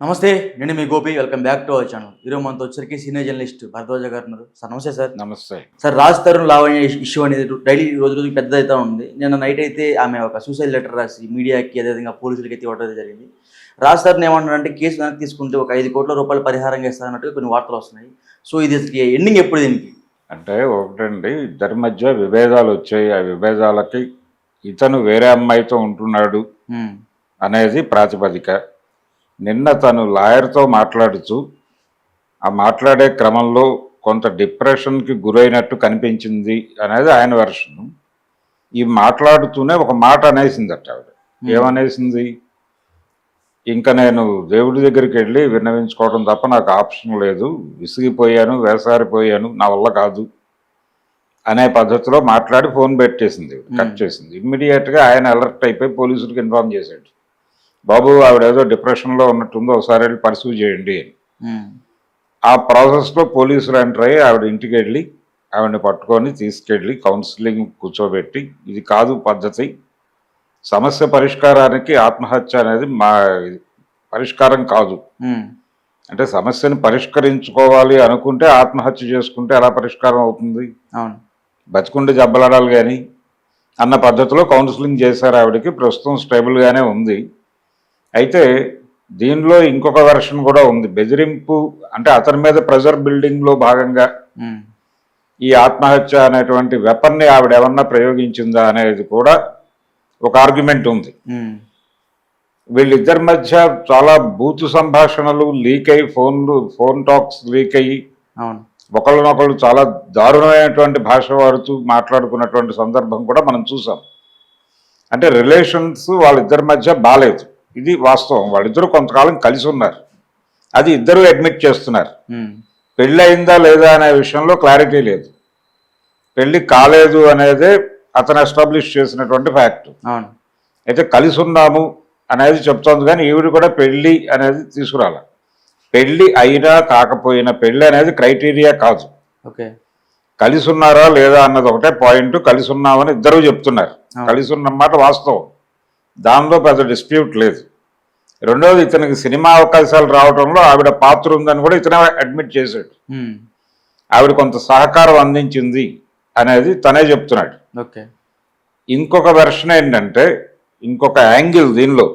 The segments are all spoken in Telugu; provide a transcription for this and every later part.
నమస్తే. నేను మీ Gopi. Welcome back to our channel. ఈరోజు మనతో వచ్చరికి సీనియర్ జర్నలిస్ట్ భరద్వాజ గారు ఉన్నారు. సార్ నమస్తే సార్. నమస్తే సార్, రాజ్ తరుణ్ లావణ్య ఇష్యూ అనేది డైలీ రోజు రోజుకి పెద్ద అవుతా ఉంది. నిన్న నైట్ అయితే ఆమె ఒక సూసైడ్ లెటర్ రాసి మీడియాకి అదేవిధంగా పోలీసులకి అయితే ఇవ్వడం జరిగింది. రాజ్ తరుణ్ ఏమంటారంటే కేసు వెనక్కి తీసుకుంటే ఒక 5 కోట్ల రూపాయలు పరిహారంగా ఇస్తారన్నట్టుగా కొన్ని వార్తలు వస్తున్నాయి. సో ఇది ఎండింగ్ ఎప్పుడు దీనికి? అంటే ఒకటండి, ఇద్దరి మధ్య విభేదాలు వచ్చాయి. ఆ విభేదాలకి ఇతను వేరే అమ్మాయితో ఉంటున్నాడు అనేది ప్రాతిపదిక. నిన్న తను లాయర్తో మాట్లాడుతూ ఆ మాట్లాడే క్రమంలో కొంత డిప్రెషన్కి గురైనట్టు కనిపించింది అనేది ఆయన వెర్షన్. ఈ మాట్లాడుతూనే ఒక మాట అనేసిందట ఆవిడ. ఏమనేసింది? ఇంకా నేను దేవుడి దగ్గరికి వెళ్ళి విన్నవించుకోవడం తప్ప నాకు ఆప్షన్ లేదు, విసిగిపోయాను, వేసారిపోయాను, నా వల్ల కాదు అనే పద్ధతిలో మాట్లాడి ఫోన్ పెట్టేసింది, కట్ చేసింది. ఇమ్మీడియట్గా ఆయన అలర్ట్ అయిపోయి పోలీసులకు ఇన్ఫార్మ్ చేశాడు. బాబు, ఆవిడ ఏదో డిప్రెషన్లో ఉన్నట్టుందో ఒకసారి వెళ్ళి పర్సూ చేయండి అని. ఆ ప్రాసెస్లో పోలీసులు ఎంటర్ అయ్యి ఆవిడ ఇంటికి వెళ్ళి ఆవిడని పట్టుకొని తీసుకెళ్ళి కౌన్సిలింగ్ కూర్చోబెట్టి, ఇది కాదు పద్ధతి, సమస్య పరిష్కారానికి ఆత్మహత్య అనేది మా పరిష్కారం కాదు. అంటే సమస్యను పరిష్కరించుకోవాలి అనుకుంటే ఆత్మహత్య చేసుకుంటే ఎలా పరిష్కారం అవుతుంది? బతికుండి జబ్బలాడాలి కానీ అన్న పద్ధతిలో కౌన్సిలింగ్ చేశారు ఆవిడకి. ప్రస్తుతం స్టేబుల్గానే ఉంది. అయితే దీనిలో ఇంకొక వెర్షన్ కూడా ఉంది. బెదిరింపు అంటే అతని మీద ప్రెజర్ బిల్డింగ్లో భాగంగా ఈ ఆత్మహత్య అనేటువంటి వెపన్ని ఆవిడ ఏమన్నా ప్రయోగించిందా అనేది కూడా ఒక ఆర్గ్యుమెంట్ ఉంది. వీళ్ళిద్దరి మధ్య చాలా బూతు సంభాషణలు లీక్ అయ్యి, ఫోన్ టాక్స్ లీక్ అయ్యి ఒకళ్ళనొకళ్ళు చాలా దారుణమైనటువంటి భాష వాడుతూ మాట్లాడుకున్నటువంటి సందర్భం కూడా మనం చూసాం. అంటే రిలేషన్స్ వాళ్ళిద్దరి మధ్య బాలేదు, ఇది వాస్తవం. వాళ్ళిద్దరూ కొంతకాలం కలిసి ఉన్నారు, అది ఇద్దరు అడ్మిట్ చేస్తున్నారు. పెళ్ళి అయిందా లేదా అనే విషయంలో క్లారిటీ లేదు. పెళ్ళి కాలేదు అనేదే అతను ఎస్టాబ్లిష్ చేసినటువంటి ఫ్యాక్ట్. అయితే కలిసి ఉన్నాము అనేది చెప్తోంది, కానీ ఈవిడ కూడా పెళ్ళి అనేది తీసుకురాల. పెళ్ళి అయినా కాకపోయినా పెళ్ళి అనేది క్రైటీరియా కాదు. కలిసి ఉన్నారా లేదా అన్నది ఒకటే పాయింట్. కలిసి ఉన్నామని ఇద్దరు చెప్తున్నారు, కలిసి ఉన్నమాట వాస్తవం, దానిలో పెద్ద డిస్ప్యూట్ లేదు. రెండవది, ఇతనికి సినిమా అవకాశాలు రావడంలో ఆవిడ పాత్ర ఉందని కూడా ఇతనే అడ్మిట్ చేశాడు. ఆవిడ కొంత సహకారం అందించింది అనేది తనే చెప్తున్నాడు. ఇంకొక వెర్షన్ ఏంటంటే, ఇంకొక యాంగిల్ దీనిలో,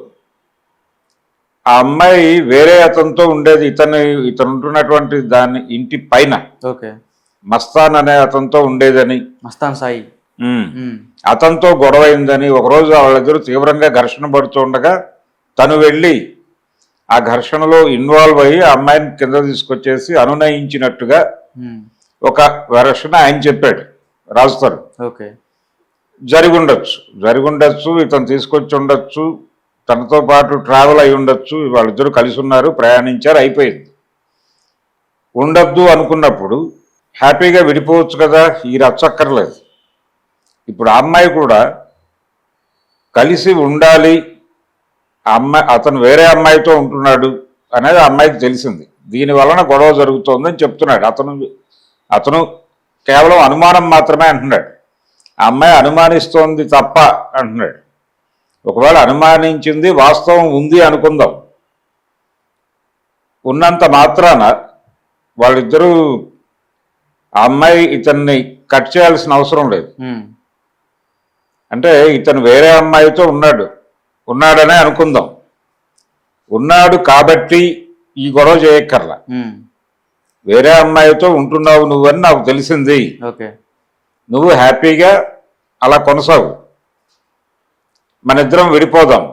ఆ అమ్మాయి వేరే అతనితో ఉండేది. ఇతను ఉంటున్నటువంటి దాని ఇంటి పైన మస్తాన్ అనే అతనితో ఉండేదని, మస్తాన్ సాయి, అతనితో గొడవ అయిందని, ఒకరోజు వాళ్ళిద్దరూ తీవ్రంగా ఘర్షణ పడుతూ ఉండగా తను వెళ్ళి ఆ ఘర్షణలో ఇన్వాల్వ్ అయ్యి ఆ అమ్మాయిని కింద తీసుకొచ్చేసి అనునయించినట్టుగా ఒక వెర్షన్ ఆయన చెప్పాడు. రాజుతారు జరిగుండొచ్చు, ఇతను తీసుకొచ్చి ఉండొచ్చు, తనతో పాటు ట్రావెల్ అయి ఉండొచ్చు, వాళ్ళిద్దరూ కలిసి ఉన్నారు, ప్రయాణించారు, అయిపోయింది. ఉండొద్దు అనుకున్నప్పుడు హ్యాపీగా విడిపోవచ్చు కదా, ఈ రచ్చక్కర్లేదు. ఇప్పుడు ఆ అమ్మాయి కూడా కలిసి ఉండాలి, అతను వేరే అమ్మాయితో ఉంటున్నాడు అనేది ఆ అమ్మాయికి తెలిసింది. దీని వలన గొడవ జరుగుతోందని చెప్తున్నాడు. అతను కేవలం అనుమానం మాత్రమే అంటున్నాడు. ఆ అమ్మాయి అనుమానిస్తోంది తప్ప అంటున్నాడు. ఒకవేళ అనుమానించింది వాస్తవం ఉంది అనుకుందాం, ఉన్నంత మాత్రాన వాళ్ళిద్దరూ ఆ అమ్మాయి ఇతన్ని కట్ చేయాల్సిన అవసరం లేదు. అంటే ఇతను వేరే అమ్మాయితో ఉన్నాడనే అనుకుందాం. ఉన్నాడు కాబట్టి ఈ గొడవ చేయక్కర్లా. వేరే అమ్మాయితో ఉంటున్నావు నువ్వని నాకు తెలిసింది, నువ్వు హ్యాపీగా అలా కొనసాగు, మన ఇద్దరం విడిపోదాం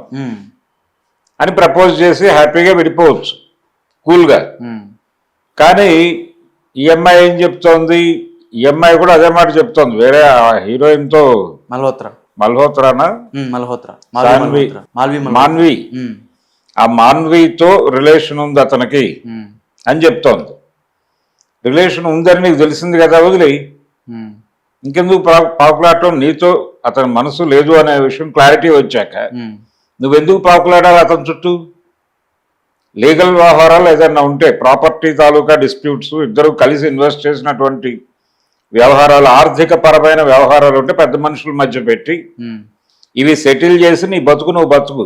అని ప్రపోజ్ చేసి హ్యాపీగా విడిపోవచ్చు కూల్గా. కానీ ఈ అమ్మాయి ఏం చెప్తోంది? ఈ అమ్మాయి కూడా అదే మాట చెప్తోంది. వేరే హీరోయిన్తో, మాన్వి, ఆ మాన్వితో రిలేషన్ ఉంది అతనికి అని చెప్తోంది. రిలేషన్ ఉందని నీకు తెలిసింది కదా, వదిలి ఇంకెందుకు పాకులాడటం? నీతో అతని మనసు లేదు అనే విషయం క్లారిటీ వచ్చాక నువ్వెందుకు పాకులాడాలి అతని చుట్టూ? లీగల్ వ్యవహారాలు ఏదైనా ఉంటే, ప్రాపర్టీ తాలూకా డిస్ప్యూట్స్, ఇద్దరు కలిసి ఇన్వెస్ట్ చేసినటువంటి వ్యవహారాలు, ఆర్థిక పరమైన వ్యవహారాలు ఉంటే పెద్ద మనుషుల మధ్య పెట్టి ఇవి సెటిల్ చేసి నీ బతుకు నువ్వు బతుకు,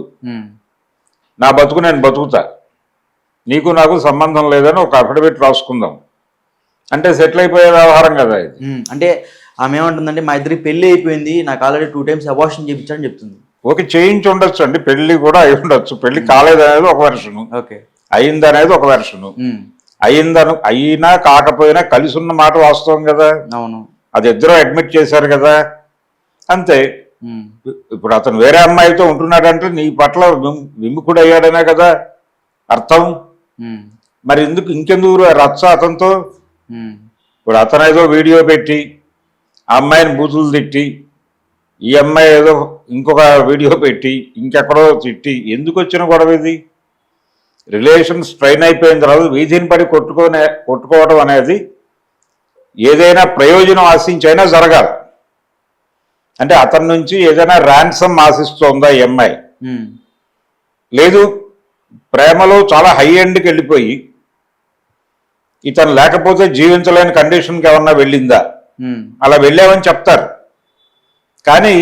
నా బతుకు నేను బతుకుతా, నీకు నాకు సంబంధం లేదని ఒక అఫిడవిట్ రాసుకుందాం అంటే సెటిల్ అయిపోయే వ్యవహారం కదా ఇది. అంటే ఆమె ఏమంటుందంటే మా ఇద్దరికి పెళ్లి అయిపోయింది, నాకు ఆల్రెడీ 2 times అబార్షన్ చేయించాడని చెప్తుంది. ఓకే, చేయించి ఉండొచ్చు అండి, పెళ్లి కూడా అయి ఉండొచ్చు. పెళ్లి కాలేదు అనేది ఒక వెర్షను, ఓకే, అయింది అనేది ఒక వెర్షను. అయినా కాకపోయినా కలిసి ఉన్న మాట వాస్తవం కదా. అవును, అది ఇద్దరు అడ్మిట్ చేశారు కదా, అంతే. ఇప్పుడు అతను వేరే అమ్మాయితో ఉంటున్నాడంటే నీ పట్ల విముఖుడు అయ్యాడనే కదా అర్థం. మరి ఇంకెందుకు రచ్చ అతనితో? ఇప్పుడు అతను ఏదో వీడియో పెట్టి ఆ అమ్మాయిని బూతులు తిట్టి, ఈ అమ్మాయి ఏదో ఇంకొక వీడియో పెట్టి ఇంకెక్కడో తిట్టి, ఎందుకు వచ్చిన గొడవ ఇది? రిలేషన్ స్ట్రైన్ అయిపోయిన తర్వాత వీధిని పడి కొట్టుకోవడం అనేది ఏదైనా ప్రయోజనం ఆశించైనా జరగాలి. అంటే అతని నుంచి ఏదైనా ర్యాన్సమ్ ఆశిస్తోందా ఈ అమ్మాయి? లేదు, ప్రేమలో చాలా హై ఎండ్కి వెళ్ళిపోయి ఇతను లేకపోతే జీవించలేని కండిషన్కి ఏమన్నా వెళ్ళిందా? అలా వెళ్ళామని చెప్తారు, కానీ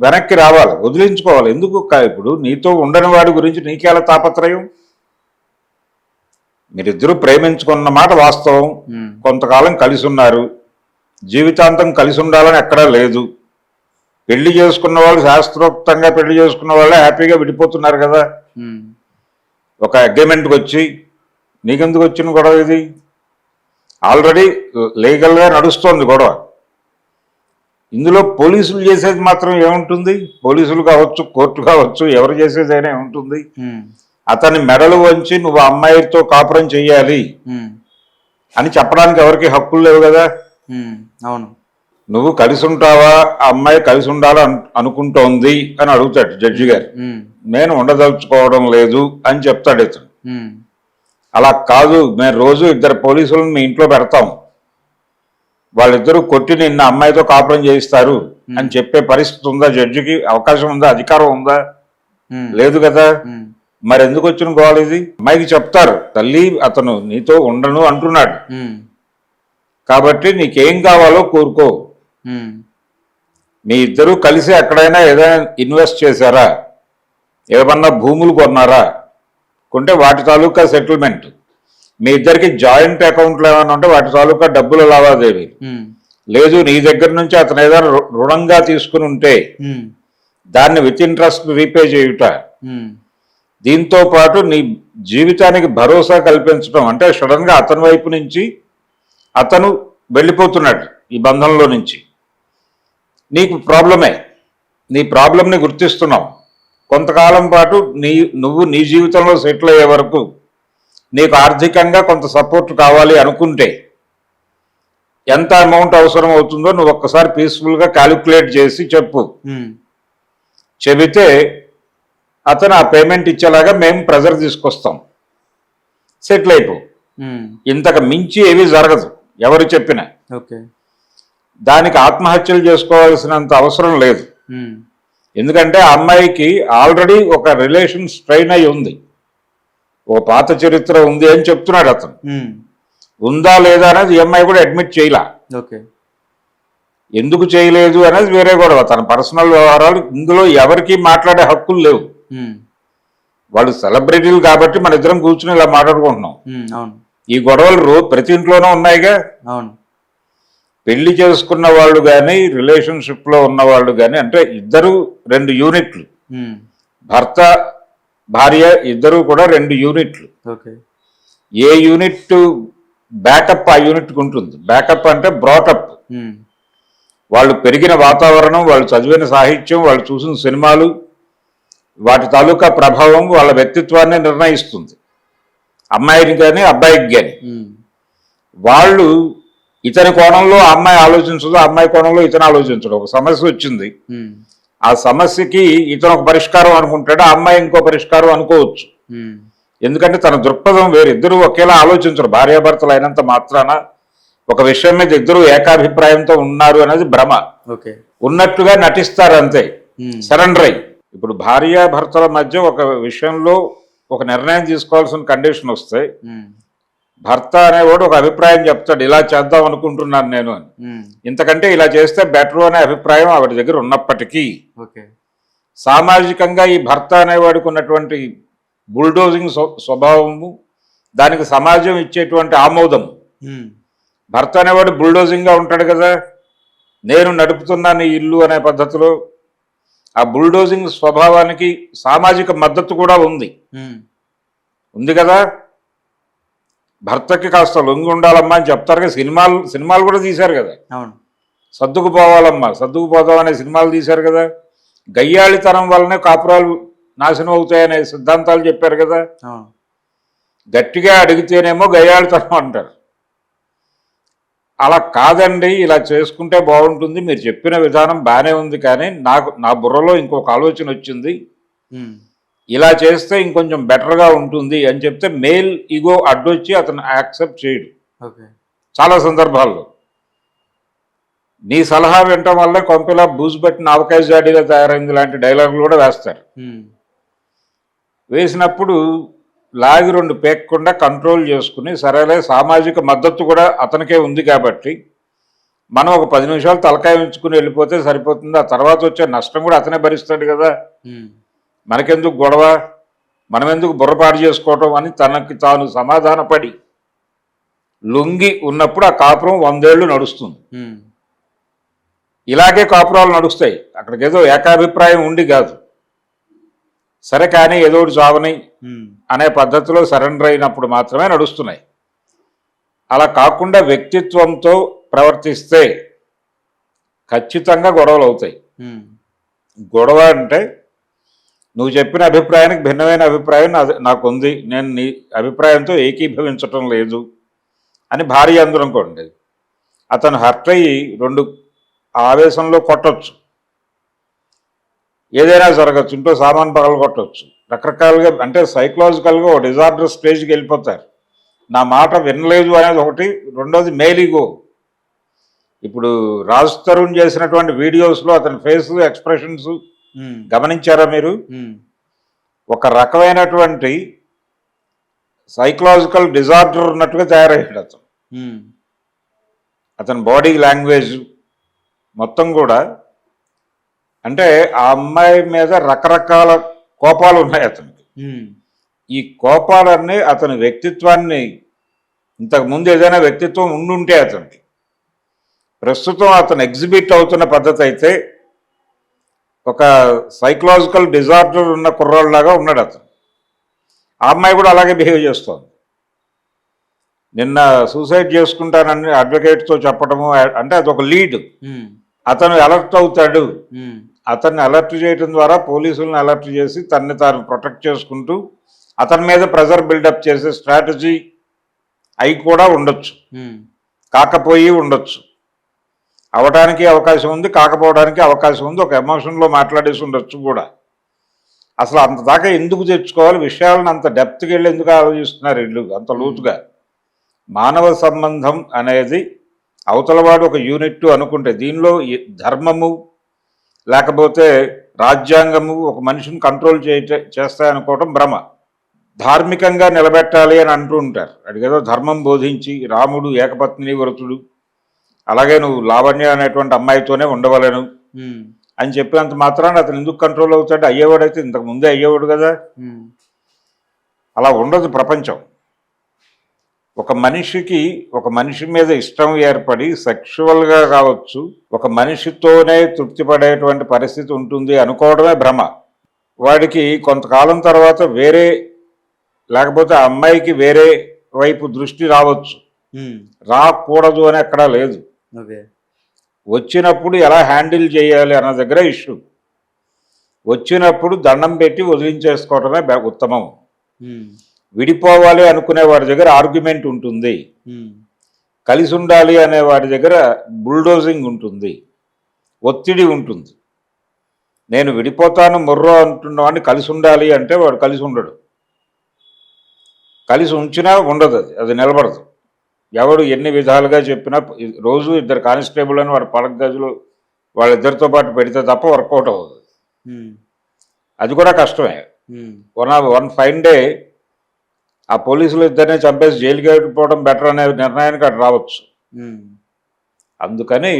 వెనక్కి రావాలి, వదిలించుకోవాలి. ఎందుకు? ఇప్పుడు నీతో ఉండని వాడి గురించి నీకేలా తాపత్రయం? మీరిద్దరూ ప్రేమించుకున్న మాట వాస్తవం, కొంతకాలం కలిసి ఉన్నారు, జీవితాంతం కలిసి ఉండాలని ఎక్కడా లేదు. పెళ్లి చేసుకున్న వాళ్ళు, శాస్త్రోక్తంగా పెళ్లి చేసుకున్న వాళ్ళే హ్యాపీగా విడిపోతున్నారు కదా. ఒక అగ్రిమెంట్కి వచ్చి నీకెందుకు వచ్చిన గొడవ ఇది? ఆల్రెడీ లీగల్గా నడుస్తోంది గొడవ. ఇందులో పోలీసులు చేసేది మాత్రం ఏముంటుంది? పోలీసులు కావచ్చు, కోర్టు కావచ్చు, ఎవరు చేసేదైనా ఏముంటుంది? అతని మెడలు వంచి నువ్వు అమ్మాయితో కాపురం చెయ్యాలి అని చెప్పడానికి ఎవరికి హక్కులు లేవు కదా. అవును, నువ్వు కలిసి ఉంటావా, ఆ అమ్మాయి కలిసి ఉండాలి అనుకుంటోంది అని అడుగుతాడు జడ్జి గారు. నేను ఉండదలుచుకోవడం లేదు అని చెప్తాడు ఇతను. అలా కాదు, మేము రోజు 2 పోలీసులను మీ ఇంట్లో పెడతాం, వాళ్ళిద్దరూ కొట్టి నిన్న అమ్మాయితో కాపురం చేయిస్తారు అని చెప్పే పరిస్థితి ఉందా? జడ్జికి అవకాశం ఉందా? అధికారం ఉందా? లేదు కదా. మరి ఎందుకు వచ్చిన గోల ఇది? అమ్మాయికి చెప్తారు, తల్లి అతను నీతో ఉండను అంటున్నాడు కాబట్టి నీకేం కావాలో కోరుకో. మీ ఇద్దరూ కలిసి ఎక్కడైనా ఏదైనా ఇన్వెస్ట్ చేశారా, ఏమన్నా భూములు కొన్నారా, కొంటే వాటి తాలూకా సెటిల్మెంట్, మీ ఇద్దరికి జాయింట్ అకౌంట్లు ఏమైనా ఉంటే వాటి తాలూకా డబ్బుల లావాదేవీ, లేదు నీ దగ్గర నుంచి అతను ఏదైనా రుణంగా తీసుకుని ఉంటే దాన్ని విత్ ఇంట్రెస్ట్ రీపే చేయుట, దీంతో పాటు నీ జీవితానికి భరోసా కల్పించడం. అంటే సడన్ గా అతని వైపు నుంచి అతను వెళ్ళిపోతున్నాడు ఈ బంధంలో నుంచి, నీకు ప్రాబ్లమే, నీ ప్రాబ్లంని గుర్తిస్తున్నావు. కొంతకాలం పాటు నువ్వు నీ జీవితంలో సెటిల్ అయ్యే వరకు నీకు ఆర్థికంగా కొంత సపోర్ట్ కావాలి అనుకుంటే ఎంత అమౌంట్ అవసరం అవుతుందో నువ్వు ఒక్కసారి పీస్ఫుల్గా క్యాలిక్యులేట్ చేసి చెప్పు. చెబితే అతను ఆ పేమెంట్ ఇచ్చేలాగా మేము ప్రెజర్ తీసుకొస్తాం, సెటిల్ అయిపో. ఇంతకు మించి ఏమీ జరగదు ఎవరు చెప్పినా. దానికి ఆత్మహత్యలు చేసుకోవాల్సినంత అవసరం లేదు. ఎందుకంటే ఆ అమ్మాయికి ఆల్రెడీ ఒక రిలేషన్ స్ట్రైన్ అయి ఉంది, ఓ పాత చరిత్ర ఉంది అని చెప్తున్నాడు అతను. ఉందా లేదా అనేది ఈ అమ్మాయి కూడా అడ్మిట్ చేయలా. ఎందుకు చేయలేదు అనేది వేరే గొడవ, తన పర్సనల్ వ్యవహారాలు. ఇందులో ఎవరికి మాట్లాడే హక్కులు లేవు. వాళ్ళు సెలబ్రిటీలు కాబట్టి మన ఇద్దరం కూర్చుని ఇలా మాట్లాడుకుంటున్నాం. ఈ గొడవలు ప్రతి ఇంట్లోనూ ఉన్నాయిగా. పెళ్లి చేసుకున్న వాళ్ళు కానీ, రిలేషన్షిప్ లో ఉన్న వాళ్ళు కానీ, అంటే ఇద్దరు 2 యూనిట్లు, భర్త భార్య ఇద్దరు కూడా 2 యూనిట్లు. ఏ యూనిట్ బ్యాకప్ ఆ యూనిట్కి ఉంటుంది. బ్యాకప్ అంటే బ్రాటప్, వాళ్ళు పెరిగిన వాతావరణం, వాళ్ళు చదివిన సాహిత్యం, వాళ్ళు చూసిన సినిమాలు, వాటి తాలూకా ప్రభావం వాళ్ళ వ్యక్తిత్వాన్ని నిర్ణయిస్తుంది, అమ్మాయిని కానీ అబ్బాయికి కానీ. వాళ్ళు ఇతని కోణంలో అమ్మాయి ఆలోచించదు, అమ్మాయి కోణంలో ఇతను ఆలోచించడు. ఒక సమస్య వచ్చింది, ఆ సమస్యకి ఇతను ఒక పరిష్కారం అనుకుంటాడు, ఆ అమ్మాయి ఇంకో పరిష్కారం అనుకోవచ్చు. ఎందుకంటే తన దృక్పథం వేరు. ఇద్దరు ఒకేలా ఆలోచించరు. భార్యాభర్తలు అయినంత మాత్రాన ఒక విషయం మీద ఇద్దరు ఏకాభిప్రాయంతో ఉన్నారు అనేది భ్రమ. ఉన్నట్టుగా నటిస్తారు అంతే, సరెండర్ అయ్యి. ఇప్పుడు భార్యాభర్తల మధ్య ఒక విషయంలో ఒక నిర్ణయం తీసుకోవాల్సిన కండిషన్ వస్తే భర్త అనేవాడు ఒక అభిప్రాయం చెప్తాడు, ఇలా చేద్దాం అనుకుంటున్నాను నేను అని. ఇంతకంటే ఇలా చేస్తే బెటర్ అనే అభిప్రాయం ఆవిడ దగ్గర ఉన్నప్పటికీ సామాజికంగా ఈ భర్త అనేవాడికి ఉన్నటువంటి బుల్డోజింగ్ స్వభావము, దానికి సమాజం ఇచ్చేటువంటి ఆమోదం. భర్త అనేవాడు బుల్డోజింగ్గా ఉంటాడు కదా, నేను నడుపుతున్నాను ఈ ఇల్లు అనే పద్ధతిలో. ఆ బుల్డోజింగ్ స్వభావానికి సామాజిక మద్దతు కూడా ఉంది కదా. భర్తకి కాస్త లొంగి ఉండాలమ్మా అని చెప్తారు కదా. సినిమాలు కూడా తీశారు కదా. అవును, సర్దుకుపోవాలమ్మా, సర్దుకుపోదాం అనే సినిమాలు తీశారు కదా. గయ్యాళితనం వల్లనే కాపురాలు నాశనం అవుతాయనే సిద్ధాంతాలు చెప్పారు కదా. గట్టిగా అడిగితేనేమో గయ్యాళితనం అంటారు. అలా కాదండి, ఇలా చేసుకుంటే బాగుంటుంది, మీరు చెప్పిన విధానం బాగానే ఉంది, కానీ నా బుర్రలో ఇంకొక ఆలోచన వచ్చింది, ఇలా చేస్తే ఇంకొంచెం బెటర్గా ఉంటుంది అని చెప్తే మేల్ ఈగో అడ్డొచ్చి అతను యాక్సెప్ట్ చేయడు చాలా సందర్భాల్లో. నీ సలహా వినటం వల్ల కొంపలా బూజు పట్టిన ఆవకాయ జాడీగా తయారైంది లాంటి డైలాగులు కూడా వేస్తారు. వేసినప్పుడు లాగి రెండు పేక్కుండా కంట్రోల్ చేసుకుని, సరేలే సామాజిక మద్దతు కూడా అతనికే ఉంది కాబట్టి మనం ఒక 10 నిమిషాలు తలకాయ ఉంచుకుని వెళ్ళిపోతే సరిపోతుంది. ఆ తర్వాత వచ్చే నష్టం కూడా అతనే భరిస్తాడు కదా. మనకెందుకు గొడవ, మనం ఎందుకు బుర్రపాటు చేసుకోవటం అని తనకి తాను సమాధానపడి లొంగి ఉన్నప్పుడు ఆ కాపురం 100 ఏళ్ళు నడుస్తుంది. ఇలాగే కాపురాలు నడుస్తాయి. అక్కడికి ఏదో ఏకాభిప్రాయం ఉండి కాదు, సరే కానీ ఏదో ఒకటి చావని అనే పద్ధతిలో సరెండర్ అయినప్పుడు మాత్రమే నడుస్తున్నాయి. అలా కాకుండా వ్యక్తిత్వంతో ప్రవర్తిస్తే ఖచ్చితంగా గొడవలు అవుతాయి. గొడవ అంటే నువ్వు చెప్పిన అభిప్రాయానికి భిన్నమైన అభిప్రాయం నాకు ఉంది, నేను నీ అభిప్రాయంతో ఏకీభవించటం లేదు అని భార్య అందరనుకోండి, అతను హర్ట్ అయ్యి 2 ఆవేశంలో కొట్టచ్చు, ఏదైనా జరగచ్చు, ఇంట్లో సామాన్ పగలు కొట్టచ్చు, రకరకాలుగా. అంటే సైకలాజికల్గా ఒక డిజార్డర్ స్టేజ్కి వెళ్ళిపోతారు. నా మాట వినలేదు అనేది ఒకటి, రెండోది మేలీగో. ఇప్పుడు రాజ్ తరుణ్ చేసినటువంటి వీడియోస్లో అతని ఫేస్ ఎక్స్ప్రెషన్స్ గమనించారా మీరు? ఒక రకమైనటువంటి సైకలాజికల్ డిజార్డర్ ఉన్నట్టుగా తయారయ్యాడు అతను. అతని బాడీ లాంగ్వేజ్ మొత్తం కూడా, అంటే ఆ అమ్మాయి మీద రకరకాల కోపాలు ఉన్నాయి అతనికి. ఈ కోపాలన్నీ అతని వ్యక్తిత్వాన్ని, ఇంతకుముందు ఏదైనా వ్యక్తిత్వం ఉండుంటే అతనికి, ప్రస్తుతం అతను ఎగ్జిబిట్ అవుతున్న పద్ధతి అయితే ఒక సైకలాజికల్ డిజార్డర్ ఉన్న కుర్రాళ్ళలాగా ఉన్నాడు అతను. ఆ అమ్మాయి కూడా అలాగే బిహేవ్ చేస్తోంది. నిన్న సూసైడ్ చేసుకుంటానని అడ్వకేట్తో చెప్పడము, అంటే అదొక లీడ్. అతను అలర్ట్ అవుతాడు, అతన్ని అలర్ట్ చేయడం ద్వారా పోలీసులను అలర్ట్ చేసి తనని తాను ప్రొటెక్ట్ చేసుకుంటూ అతని మీద ప్రెజర్ బిల్డప్ చేసే స్ట్రాటజీ అయి కూడా ఉండొచ్చు, కాకపోయి ఉండొచ్చు. అవడానికి అవకాశం ఉంది, కాకపోవడానికి అవకాశం ఉంది. ఒక ఎమోషన్లో మాట్లాడేసి ఉండొచ్చు కూడా. అసలు అంత దాకా ఎందుకు తెచ్చుకోవాలి విషయాలను? అంత డెప్త్కి వెళ్ళి ఎందుకు ఆలోచిస్తున్నారు వీళ్ళు అంత లోతుగా? మానవ సంబంధం అనేది అవతలవాడు ఒక యూనిట్ అనుకుంటే, దీనిలో ధర్మము లేకపోతే రాజ్యాంగము ఒక మనిషిని కంట్రోల్ చేస్తాయనుకోవటం భ్రమ. ధార్మికంగా నిలబెట్టాలి అని అంటూ ఉంటారు. అడిగేదో ధర్మం బోధించి, రాముడు ఏకపత్ని వ్రతుడు, అలాగే నువ్వు లావణ్య అనేటువంటి అమ్మాయితోనే ఉండవలను అని చెప్పినంత మాత్రాన అతను ఎందుకు కంట్రోల్ అవుతాడు? అయ్యేవాడైతే ఇంతకు ముందే అయ్యేవాడు కదా. అలా ఉండదు ప్రపంచం. ఒక మనిషికి ఒక మనిషి మీద ఇష్టం ఏర్పడి సెక్షువల్గా కావచ్చు, ఒక మనిషితోనే తృప్తి పడేటువంటి పరిస్థితి ఉంటుంది అనుకోవడమే భ్రమ. వాడికి కొంతకాలం తర్వాత వేరే, లేకపోతే ఆ అమ్మాయికి వేరే వైపు దృష్టి రావచ్చు, రాకూడదు అని ఎక్కడా లేదు. వచ్చినప్పుడు ఎలా హ్యాండిల్ చేయాలి అన్న దగ్గర ఇష్యూ. వచ్చినప్పుడు దండం పెట్టి వదిలించేసుకోవడమే ఉత్తమం. విడిపోవాలి అనుకునే వాడి దగ్గర ఆర్గ్యుమెంట్ ఉంటుంది, కలిసి ఉండాలి అనే వాడి దగ్గర బుల్డోజింగ్ ఉంటుంది, ఒత్తిడి ఉంటుంది. నేను విడిపోతాను మొర్రో అంటున్నవాడిని కలిసి ఉండాలి అంటే వాడు కలిసి ఉండడు, కలిసి ఉంచినా ఉండదు, అది నిలబడదు. ఎవడు ఎన్ని విధాలుగా చెప్పినా రోజు 2 కానిస్టేబుల్ అని వాడు పడక గదిలో వాళ్ళిద్దరితో పాటు పెడితే తప్ప వర్కౌట్ అవ్వదు. అది కూడా కష్టమే. వన్ ఫైన్ డే ఆ పోలీసులు ఇద్దరినే చంపేసి జైలుకి వెళ్ళిపోవడం బెటర్ అనే నిర్ణయానికి అటు రావచ్చు. అందుకని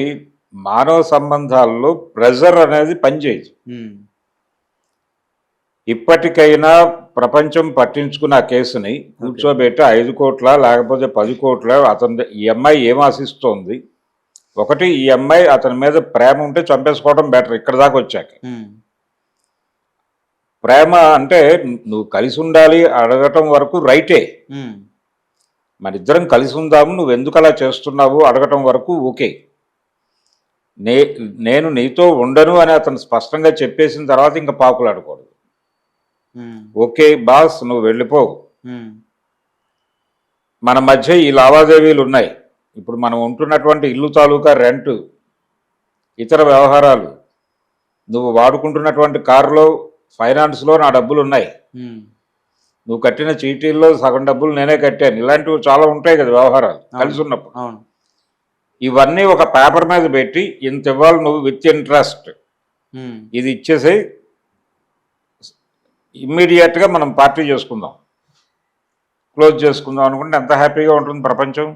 మానవ సంబంధాల్లో ప్రెజర్ అనేది పనిచేయదు. ఇప్పటికైనా ప్రపంచం పట్టించుకున్న ఆ కేసుని కూర్చోబెట్టి 5 కోట్ల లేకపోతే 10 కోట్ల అతని ఈ అమ్మాయి ఏం ఆశిస్తోంది? ఒకటి, ఈ అమ్మాయి అతని మీద ప్రేమ ఉంటే చంపేసుకోవడం బెటర్ ఇక్కడ దాకా వచ్చాక. ప్రేమ అంటే నువ్వు కలిసి ఉండాలి అడగటం వరకు రైటే, మన ఇద్దరం కలిసి ఉందాము, నువ్వు ఎందుకు అలా చేస్తున్నావు అడగటం వరకు ఓకే. నేను నీతో ఉండను అని అతను స్పష్టంగా చెప్పేసిన తర్వాత ఇంకా పాకులాడకూడదు. ఓకే బాస్, నువ్వు వెళ్ళిపోవు, మన మధ్య ఈ లావాదేవీలు ఉన్నాయి, ఇప్పుడు మనం ఉంటున్నటువంటి ఇల్లు తాలూకా రెంటు, ఇతర వ్యవహారాలు, నువ్వు వాడుకుంటున్నటువంటి కారులో ఫైనాన్స్లో నా డబ్బులు ఉన్నాయి, నువ్వు కట్టిన చీటీల్లో సగం డబ్బులు నేనే కట్టాను, ఇలాంటివి చాలా ఉంటాయి కదా వ్యవహారాలు కలిసి ఉన్నప్పుడు. ఇవన్నీ ఒక పేపర్ మీద పెట్టి ఇంత ఇవ్వాలి నువ్వు విత్ ఇంట్రెస్ట్, ఇది ఇచ్చేసి ఇమ్మీడియట్గా మనం పార్టీ చేసుకుందాం, క్లోజ్ చేసుకుందాం అనుకుంటే ఎంత హ్యాపీగా ఉంటుంది ప్రపంచం.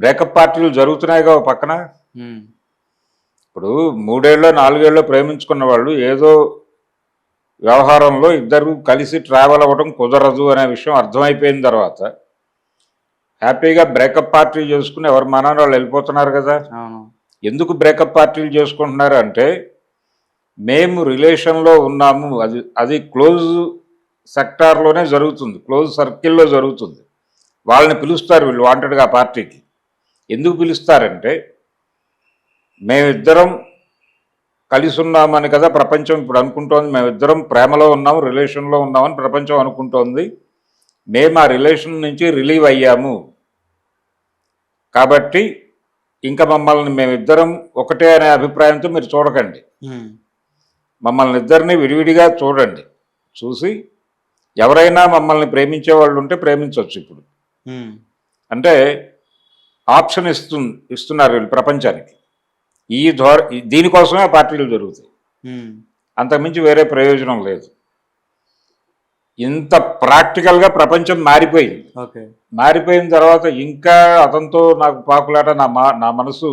బ్రేకప్ పార్టీలు జరుగుతున్నాయిగా ఒక పక్కన. ఇప్పుడు 3 ఏళ్ళో 4 ఏళ్ళో ప్రేమించుకున్న వాళ్ళు ఏదో వ్యవహారంలో ఇద్దరు కలిసి ట్రావెల్ అవ్వడం కుదరదు అనే విషయం అర్థమైపోయిన తర్వాత హ్యాపీగా బ్రేకప్ పార్టీలు చేసుకుని ఎవరి మానాన్ని వాళ్ళు వెళ్ళిపోతున్నారు కదా. ఎందుకు బ్రేకప్ పార్టీలు చేసుకుంటున్నారు అంటే మేము రిలేషన్లో ఉన్నాము, అది క్లోజ్ సెక్టార్లోనే జరుగుతుంది, క్లోజ్ సర్కిల్లో జరుగుతుంది, వాళ్ళని పిలుస్తారు వీళ్ళు వాంటెడ్గా ఆ పార్టీకి. ఎందుకు పిలుస్తారంటే మేమిద్దరం కలిసి ఉన్నామని కదా ప్రపంచం ఇప్పుడు అనుకుంటోంది, మేమిద్దరం ప్రేమలో ఉన్నాము రిలేషన్లో ఉన్నామని ప్రపంచం అనుకుంటోంది, మేము ఆ రిలేషన్ నుంచి రిలీవ్ అయ్యాము కాబట్టి ఇంకా మమ్మల్ని మేమిద్దరం ఒకటే అనే అభిప్రాయంతో మీరు చూడకండి, మమ్మల్ని ఇద్దరిని విడివిడిగా చూడండి, చూసి ఎవరైనా మమ్మల్ని ప్రేమించే వాళ్ళు ఉంటే ప్రేమించవచ్చు. ఇప్పుడు అంటే ఆప్షన్ ఇస్తున్నారు వీళ్ళు ప్రపంచానికి. దీనికోసమే పార్టీలు జరుగుతాయి, అంతకుమించి వేరే ప్రయోజనం లేదు. ఇంత ప్రాక్టికల్గా ప్రపంచం మారిపోయింది. మారిపోయిన తర్వాత ఇంకా అతనితో నాకు పాకులాట, నా మనసు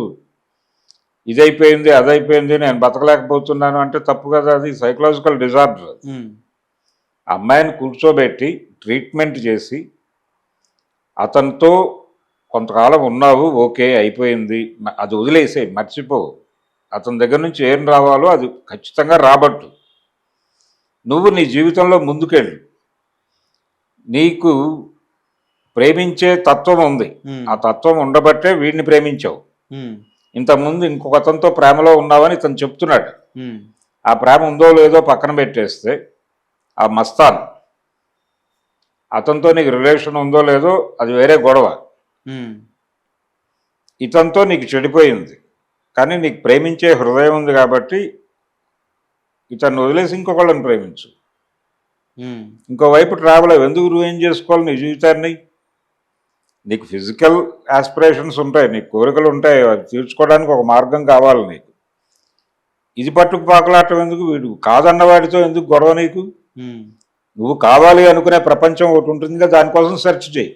ఇదైపోయింది అదైపోయింది నేను బతకలేకపోతున్నాను అంటే తప్పు కదా, అది సైకలాజికల్ డిజార్డర్. అమ్మాయిని కూర్చోబెట్టి ట్రీట్మెంట్ చేసి అతనితో కొంతకాలం ఉన్నావు, ఓకే అయిపోయింది, అది వదిలేసే మర్చిపో, అతని దగ్గర నుంచి ఏం రావాలో అది ఖచ్చితంగా రాబట్టు, నువ్వు నీ జీవితంలో ముందుకెళ్ళు. నీకు ప్రేమించే తత్వం ఉంది, ఆ తత్వం ఉండబట్టే వీడిని ప్రేమించావు. ఇంతకుముందు ఇంకొక అతనితో ప్రేమలో ఉన్నావని ఇతను చెప్తున్నాడు. ఆ ప్రేమ ఉందో లేదో పక్కన పెట్టేస్తే ఆ మస్తాన్ అతనితో నీకు రిలేషన్ ఉందో లేదో అది వేరే గొడవ, ఇతనితో నీకు చెడిపోయింది, కానీ నీకు ప్రేమించే హృదయం ఉంది కాబట్టి ఇతన్ని వదిలేసి ఇంకొకళ్ళని ప్రేమించు. ఇంకోవైపు ట్రావెల్ అవ్వ, ఎందుకు నువ్వేం చేసుకోవాలి నీ జీవితాన్ని? నీకు ఫిజికల్ ఆస్పిరేషన్స్ ఉంటాయి, నీకు కోరికలు ఉంటాయి, అది తీర్చుకోవడానికి ఒక మార్గం కావాలి నీకు. ఇది పట్టుకు పాకలాటం ఎందుకు? వీడు కాదన్నవాడితో ఎందుకు గొడవ నీకు? నువ్వు కావాలి అనుకునే ప్రపంచం ఒకటి ఉంటుంది కదా, దానికోసం సెర్చ్ చేయి.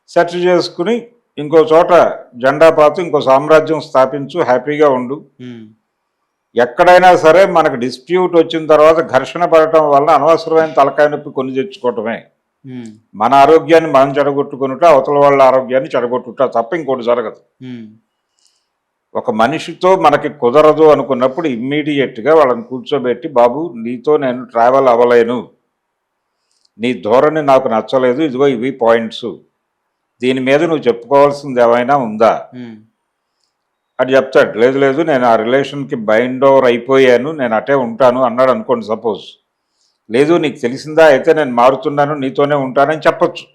సెర్చ్ చేసుకుని ఇంకో చోట జెండా పాతు ఇంకో సామ్రాజ్యం స్థాపించు, హ్యాపీగా ఉండు. ఎక్కడైనా సరే మనకు డిస్ప్యూట్ వచ్చిన తర్వాత ఘర్షణ పడటం వల్ల అనవసరమైన తలకాయ నొప్పి కొని తెచ్చుకోవటమే. మన ఆరోగ్యాన్ని మనం చెడగొట్టుకునుట, అవతల వాళ్ళ ఆరోగ్యాన్ని చెడగొట్టుట తప్ప ఇంకోటి జరగదు. ఒక మనిషితో మనకి కుదరదు అనుకున్నప్పుడు ఇమ్మీడియట్గా వాళ్ళని కూర్చోబెట్టి, బాబు నీతో నేను ట్రావెల్ అవ్వలేను, నీ ధోరణి నాకు నచ్చలేదు, ఇదిగో ఇవి పాయింట్స్, దీని మీద నువ్వు చెప్పుకోవాల్సింది ఏమైనా ఉందా అని చెప్తాడు. లేదు లేదు నేను ఆ రిలేషన్కి బైండ్ ఓవర్ అయిపోయాను, నేను అటే ఉంటాను అన్నాడు అనుకోండి సపోజ్. లేదు నీకు తెలిసిందా అయితే నేను మారుతున్నాను నీతోనే ఉంటానని చెప్పచ్చు.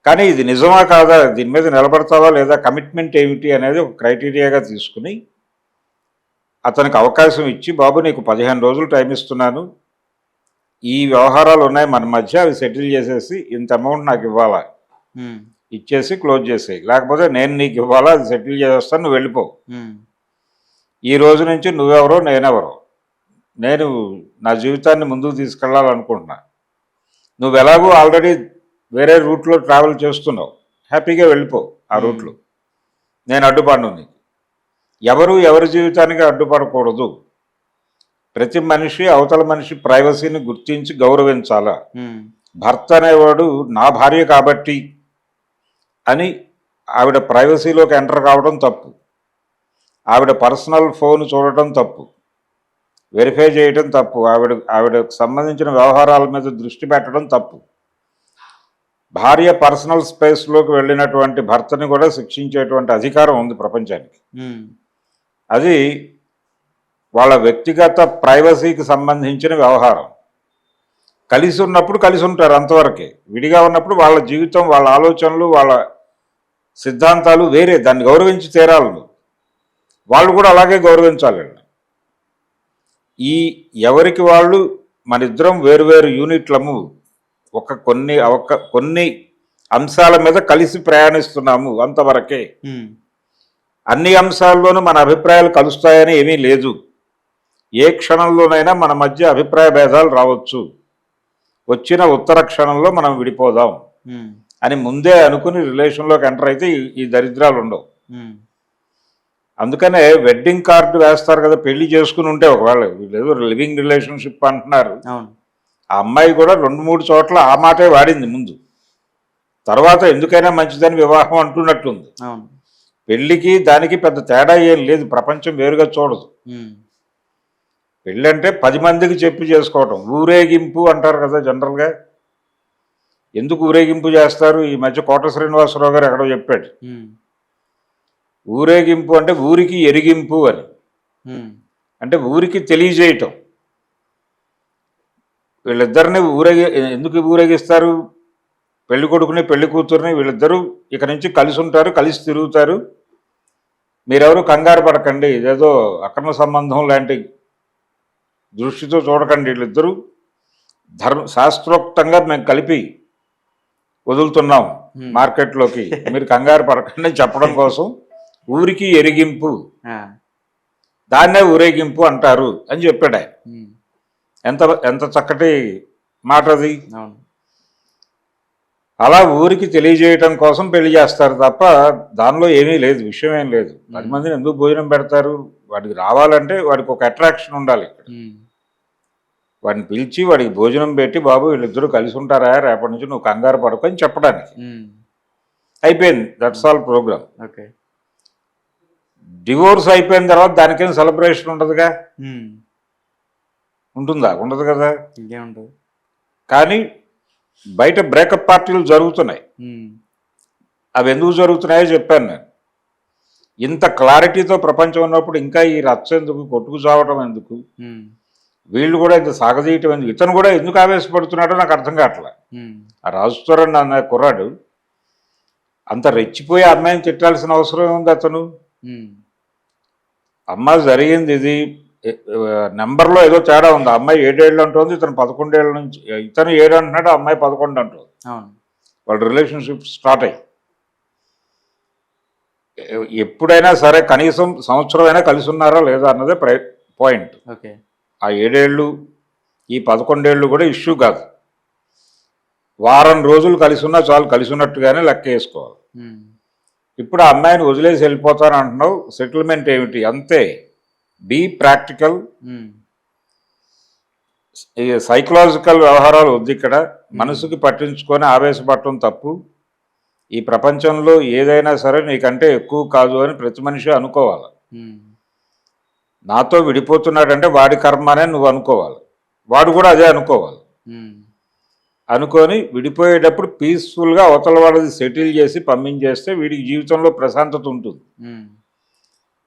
కానీ ఇది నిజమా కాదా, దీని మీద నిలబడతావా లేదా, కమిట్మెంట్ ఏమిటి అనేది ఒక క్రైటీరియాగా తీసుకుని అతనికి అవకాశం ఇచ్చి, బాబు నీకు 15 రోజులు టైం ఇస్తున్నాను, ఈ వ్యవహారాలు ఉన్నాయి మన మధ్య, అవి సెటిల్ చేసేసి ఇంత అమౌంట్ నాకు ఇవ్వాలా, ఇచ్చేసి క్లోజ్ చేసేయి, లేకపోతే నేను నీకు ఇవ్వాలా, అది సెటిల్ చేసేస్తాను, నువ్వు వెళ్ళిపో. ఈ రోజు నుంచి నువ్వెవరో నేనెవరో, నేను నా జీవితాన్ని ముందుకు తీసుకెళ్ళాలనుకుంటున్నా, నువ్వు ఎలాగో ఆల్రెడీ వేరే రూట్లో ట్రావెల్ చేస్తున్నావు, హ్యాపీగా వెళ్ళిపో ఆ రూట్లో, నేను అడ్డుపడను నీకు. ఎవరు ఎవరి జీవితానికి అడ్డుపడకూడదు. ప్రతి మనిషి అవతల మనిషి ప్రైవసీని గుర్తించి గౌరవించాలా. ఉమ్, భర్త అనేవాడు నా భార్య కాబట్టి అని ఆవిడ ప్రైవసీలోకి ఎంటర్ కావడం తప్పు. ఆవిడ పర్సనల్ ఫోన్ చూడటం తప్పు, వెరిఫై చేయటం తప్పు, ఆవిడకు సంబంధించిన వ్యవహారాల మీద దృష్టి పెట్టడం తప్పు. భార్య పర్సనల్ స్పేస్లోకి వెళ్ళినటువంటి భర్తని కూడా శిక్షించేటువంటి అధికారం ఉంది ప్రపంచానికి. ఉమ్, అది వాళ్ళ వ్యక్తిగత ప్రైవసీకి సంబంధించిన వ్యవహారం. కలిసి ఉన్నప్పుడు కలిసి ఉంటారు అంతవరకే. విడిగా ఉన్నప్పుడు వాళ్ళ జీవితం, వాళ్ళ ఆలోచనలు, వాళ్ళ సిద్ధాంతాలు వేరే. దాన్ని గౌరవించి తీరాలి. వాళ్ళు కూడా అలాగే గౌరవించాలండి. ఈ ఎవరికి వాళ్ళు మనిద్దరం వేరువేరు యూనిట్లము, కొన్ని అంశాల మీద కలిసి ప్రయాణిస్తున్నాము అంతవరకే. ఉమ్, అన్ని అంశాల్లోనూ మన అభిప్రాయాలు కలుస్తాయని ఏమీ లేదు. ఏ క్షణంలోనైనా మన మధ్య అభిప్రాయ భేదాలు రావచ్చు. వచ్చిన ఉత్తర క్షణంలో మనం విడిపోదాం ఉమ్, అని ముందే అనుకుని రిలేషన్లోకి ఎంటర్ అయితే ఈ దరిద్రాలు ఉండవు. ఉమ్, అందుకనే వెడ్డింగ్ కార్డు వేస్తారు కదా, పెళ్లి చేసుకుని ఉంటే. ఒకవేళ వీళ్ళేదో లివింగ్ రిలేషన్షిప్ అంటున్నారు. అవును. ఆ అమ్మాయి కూడా 2-3 చోట్ల ఆ మాటే వాడింది ముందు. తర్వాత ఎందుకైనా మంచిదని వివాహం అంటున్నట్టుంది. అవును. పెళ్లికి దానికి పెద్ద తేడా ఏం లేదు. ప్రపంచం వేరుగా చూడదు. ఉమ్, పెళ్ళి అంటే 10 మందికి చెప్పి చేసుకోవటం. ఊరేగింపు అంటారు కదా జనరల్గా. ఎందుకు ఊరేగింపు చేస్తారు? ఈ మధ్య కోట శ్రీనివాసరావు గారు ఎక్కడో చెప్పాడు. ఉమ్, ఊరేగింపు అంటే ఊరికి ఎరిగింపు అని. ఉమ్, అంటే ఊరికి తెలియజేయటం. వీళ్ళిద్దరిని ఎందుకు ఊరేగిస్తారు? పెళ్లి కొడుకుని పెళ్లి కూతుర్ని వీళ్ళిద్దరూ ఇక నుంచి కలిసి ఉంటారు, కలిసి తిరుగుతారు. మీరెవరు కంగారు పడకండి, ఇదేదో అక్రమ సంబంధం లాంటి దృష్టితో చూడకండి. వీళ్ళిద్దరూ శాస్త్రోక్తంగా మేము కలిపి వదులుతున్నాం మార్కెట్లోకి, మీరు కంగారు పడకండి అని చెప్పడం కోసం ఊరికి ఎరిగింపు, దాన్నే ఊరేగింపు అంటారు అని చెప్పాడు ఆయన. ఎంత ఎంత చక్కటి మాట అది. అలా ఊరికి తెలియజేయటం కోసం పెళ్లి చేస్తారు తప్ప దానిలో ఏమీ లేదు, విషయం ఏం లేదు. 10 మందిని ఎందుకు భోజనం పెడతారు? వాడికి రావాలంటే వాడికి ఒక అట్రాక్షన్ ఉండాలి. ఇక్కడ వాడిని పిలిచి వాడికి భోజనం పెట్టి, బాబు వీళ్ళిద్దరూ కలిసి ఉంటారా, రేపటి నుంచి నువ్వు కంగారు పడకు అని చెప్పడానికి. అయిపోయింది, that's all programme. Okay. Divorce అయిపోయిన తర్వాత దానికేం సెలబ్రేషన్ ఉండదుగా. ఉంటుందా? ఉండదు కదా. ఇంకేముంటుంది. కానీ బయట బ్రేకప్ పార్టీలు జరుగుతున్నాయి. అవి ఎందుకు జరుగుతున్నాయో చెప్పాను నేను. ఇంత క్లారిటీతో ప్రపంచం ఉన్నప్పుడు ఇంకా ఈ రచ్చ ఎందుకు, కొట్టుకు చావటం ఎందుకు, వీళ్ళు కూడా ఇంత సాగదీయటం ఎందుకు, ఇతను కూడా ఎందుకు ఆవేశపడుతున్నాడో నాకు అర్థం కావట్లే. ఆ రాజుతోరన్ అన్న కుర్రాడు అంత రెచ్చిపోయి అమ్మాయిని తిట్టాల్సిన అవసరం ఉంది. అతను అమ్మ జరిగింది ఇది, నెంబర్లో ఏదో తేడా ఉంది. అమ్మాయి 7 ఏళ్ళు అంటుంది, ఇతను 11 ఏళ్ళ నుంచి. ఇతను 7 అంటున్నాడు, అమ్మాయి 11 అంటుంది. వాళ్ళ రిలేషన్షిప్ స్టార్ట్ అయ్యి ఎప్పుడైనా సరే కనీసం సంవత్సరం అయినా కలిసి ఉన్నారా లేదా అన్నదే పాయింట్. ఆ 7 ఏళ్ళు ఈ 11 ఏళ్ళు కూడా ఇష్యూ కాదు. వారం రోజులు కలిసి ఉన్నా చాలు, కలిసి ఉన్నట్టుగానే లెక్క వేసుకోవాలి. ఇప్పుడు ఆ అమ్మాయిని వదిలేసి వెళ్ళిపోతాను అంటున్నావు, సెటిల్మెంట్ ఏమిటి? అంతే. Be practical. సైకలాజికల్ వ్యవహారాలు వద్దు ఇక్కడ. మనసుకి పట్టించుకొని ఆవేశపడటం తప్పు. ఈ ప్రపంచంలో ఏదైనా సరే నీకంటే ఎక్కువ కాదు అని ప్రతి మనిషి అనుకోవాలి. నాతో విడిపోతున్నాడంటే వాడి కర్మనే నువ్వు అనుకోవాలి, వాడు కూడా అదే అనుకోవాలి. అనుకొని విడిపోయేటప్పుడు పీస్ఫుల్గా అవతల వాళ్ళది సెటిల్ చేసి పంపించేస్తే వీడికి జీవితంలో ప్రశాంతత ఉంటుంది.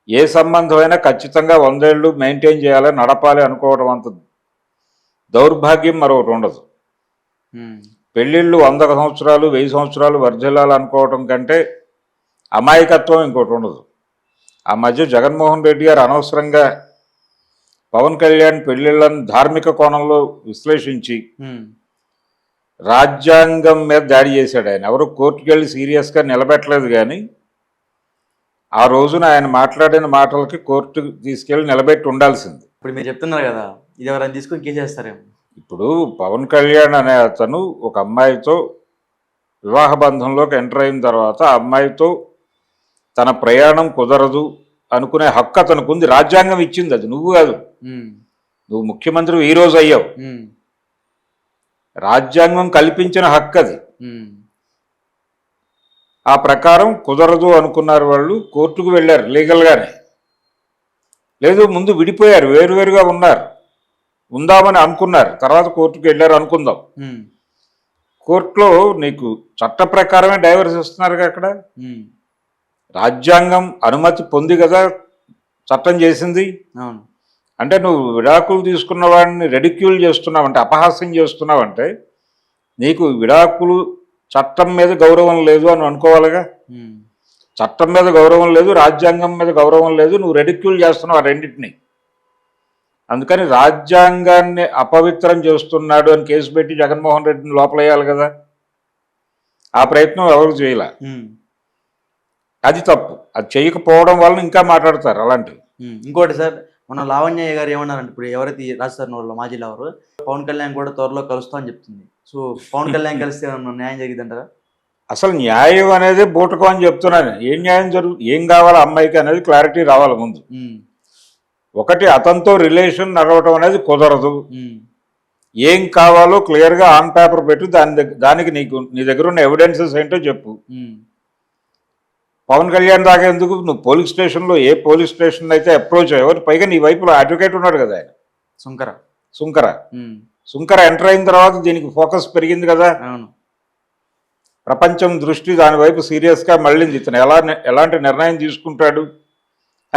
ఏ సంబంధమైనా ఖచ్చితంగా 100 ఏళ్ళు మెయింటైన్ చేయాలి, నడపాలి అనుకోవడం అంత దౌర్భాగ్యం మరొకటి ఉండదు. పెళ్ళిళ్ళు 100 సంవత్సరాలు 1000 సంవత్సరాలు వర్ధిల్లాలు అనుకోవటం కంటే అమాయకత్వం ఇంకోటి ఉండదు. ఆ మధ్య జగన్మోహన్ రెడ్డి గారు అనవసరంగా పవన్ కళ్యాణ్ పెళ్ళిళ్ళని ధార్మిక కోణంలో విశ్లేషించి రాజ్యాంగం మీద దాడి చేశాడు. ఆయన ఎవరు కోర్టుకు వెళ్ళి సీరియస్గా నిలబెట్టలేదు, కానీ ఆ రోజున ఆయన మాట్లాడిన మాటలకి కోర్టు తీసుకెళ్ళి నిలబెట్టి ఉండాల్సింది. ఇప్పుడు మీరు చెప్తున్నారు కదా, ఇది ఎవరైనా తీసుకొని కేసేస్తారేమో. ఇప్పుడు పవన్ కళ్యాణ్ అనే అతను ఒక అమ్మాయితో వివాహ బంధంలోకి ఎంటర్ అయిన తర్వాత ఆ అమ్మాయితో తన ప్రయాణం కుదరదు అనుకునే హక్కు అతనికి ఉంది. రాజ్యాంగం ఇచ్చింది, అది నువ్వు కాదు. నువ్వు ముఖ్యమంత్రి ఈ రోజు అయ్యావు, ఉమ్, రాజ్యాంగం కల్పించిన హక్కు అది. ఉమ్, ఆ ప్రకారం కుదరదు అనుకున్నారు, వాళ్ళు కోర్టుకు వెళ్ళారు లీగల్గానే. లేదు ముందు విడిపోయారు, వేరువేరుగా ఉన్నారు, ఉందామని అనుకున్నారు, తర్వాత కోర్టుకు వెళ్ళారు అనుకుందాం. ఉమ్, కోర్టులో నీకు చట్ట ప్రకారమే డైవర్స్ ఇస్తున్నారు అక్కడ. ఉమ్, రాజ్యాంగం అనుమతి పొంది కదా చట్టం చేసింది. అవును. అంటే నువ్వు విడాకులు తీసుకున్న వాడిని రెడిక్యూల్ చేస్తున్నావంటే, అపహాస్యం చేస్తున్నావంటే, నీకు విడాకులు చట్టం మీద గౌరవం లేదు అని అనుకోవాలిగా. ఉమ్, చట్టం మీద గౌరవం లేదు, రాజ్యాంగం మీద గౌరవం లేదు, నువ్వు రెడిక్యూల్ చేస్తున్నావు ఆ రెండింటిని. అందుకని రాజ్యాంగాన్ని అపవిత్రం చేస్తున్నాడు అని కేసు పెట్టి జగన్మోహన్ రెడ్డిని లోపలేయాలి కదా. ఆ ప్రయత్నం ఎవరు చేయాల. ఉమ్, అది తప్పు. అది చేయకపోవడం వల్ల ఇంకా మాట్లాడతారు అలాంటివి. ఇంకోటి సార్, మన లావణ్య గారు ఏమన్నారంటే, ఇప్పుడు ఎవరైతే రాజస్థాన్ వాళ్ళు మాజీ లవరు పవన్ కళ్యాణ్ కూడా త్వరలో కలుస్తా అని చెప్తుంది. సో పవన్ కళ్యాణ్ కలిస్తే ఏమన్నా న్యాయం జరిగిద్దంటారా? అసలు న్యాయం అనేది బూటకం అని చెప్తున్నాను. ఏం న్యాయం ఏం కావాలి అమ్మాయికి అనేది క్లారిటీ రావాలి ముందు. ఒకటి, అతనితో రిలేషన్ నడవటం అనేది కుదరదు. ఏం కావాలో క్లియర్గా ఆన్ పేపర్ పెట్టు, దానికి నీ దగ్గర ఉన్న ఎవిడెన్సెస్ ఏంటో చెప్పు. పవన్ కళ్యాణ్ దాకా ఎందుకు? నువ్వు పోలీస్ స్టేషన్లో ఏ పోలీస్ స్టేషన్ అయితే అప్రోచ్ అయ్యావు, పైగా నీ వైపులో అడ్వకేట్ ఉన్నాడు కదా ఆయన, సుంకర ఎంటర్ అయిన తర్వాత దీనికి ఫోకస్ పెరిగింది కదా. ప్రపంచం దృష్టి దాని వైపు సీరియస్గా మళ్ళింది, ఇతను ఎలాంటి నిర్ణయం తీసుకుంటాడు